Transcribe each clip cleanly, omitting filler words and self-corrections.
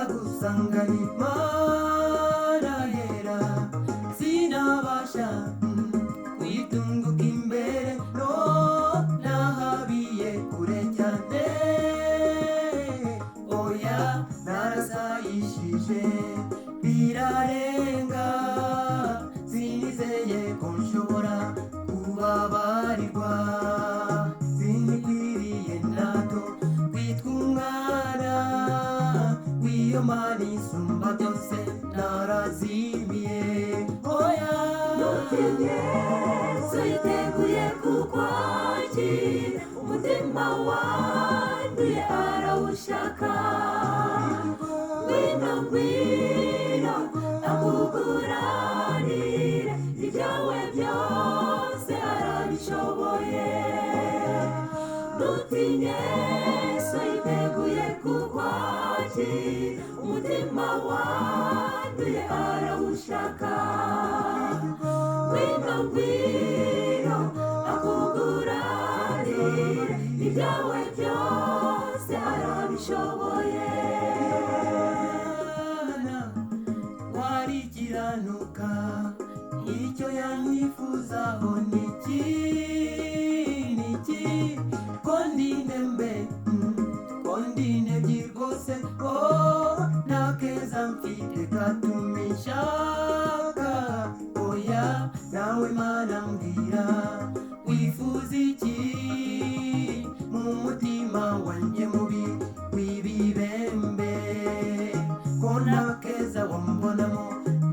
ndagusangana Imana yera sinabasha kwitunguka imbere no nahabiye kure cyane oya narasayishije birarenga sinizeye ko nshobora kubabarirwa sinikwiriye nato kwitwa umwana w'iyo Mana isumba byose narazimiye oya nutinye yiteguye kukwakira umutima wanduye arawushaka ngwino ngwino akuguranire ibyawe byose arabishoboye nutinye yiteguye kukwakira umutima wanduye arawushaka ngwino ngwino akuguranire ibyawe byose arabishoboye warikiranuka icyo yanyifuzaho niki ko ndinembe ko ndinebye rwose nta keza mfite katuma nshaka oya nawe Mana mbwira wifuza iki mu mutima wanjye mubi w'ibibembe ko nta keza wambonamo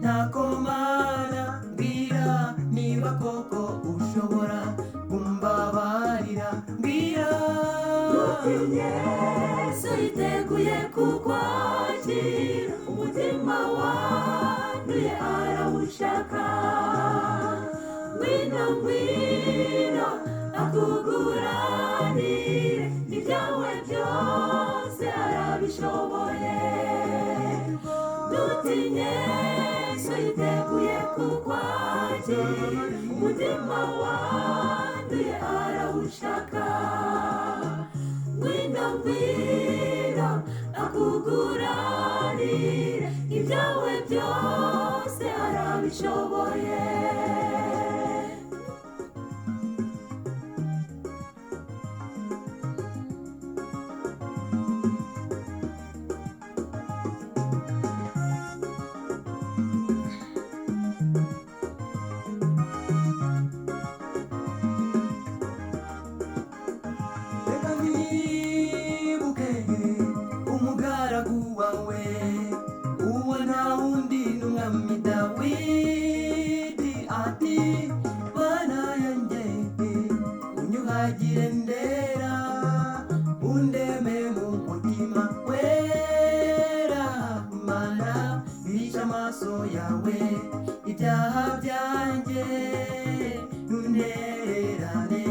ntako Mana mbwira niba koko ushobora kumbabarira mbwira nutinye yiteguye kukwakira umutima wanduye arawushaka ngwino ngwino akuguranire ibyawe byose arabishoboye nutinye yiteguye kukwakira umutima wanduye arawushaka ngwino ngwino akuguranire ibyawe byose arabishoboye reka nibuke umugaragu wawe uwo nta wundi n'umwami Dawidi ati Mana yanjye unyuhagire ndera undeme mu mutima wera Mana bisha amaso yawe ibyaha byanjye nuntererane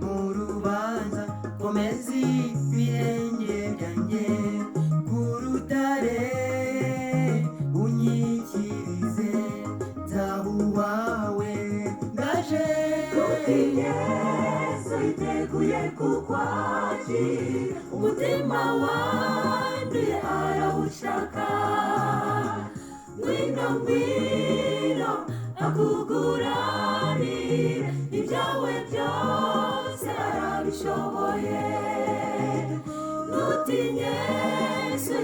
mu rubanza komeza ibirenge byanjye ku rutare unyikirize nzaba uwawe ndaje nutinye yiteguye kukwakira umutima wanduye arawushaka ngwino ngwino akuguranire ibyawe byose arabishoboye nutinye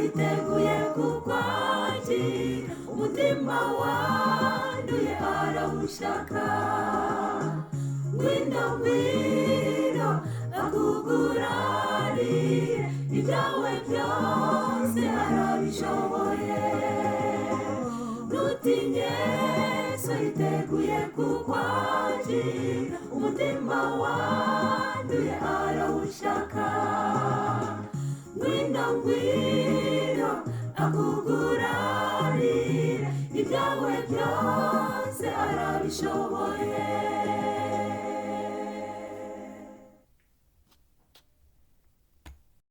yiteguye kukwakira umutima wanduye arawushaka ngwino ngwino akuguranire ibyawe byose arabishoboye nutinye yiteguye kukwakira umutima wanduye arawushaka ngwino ngwino akuguranire ibyawe byose arabishoboye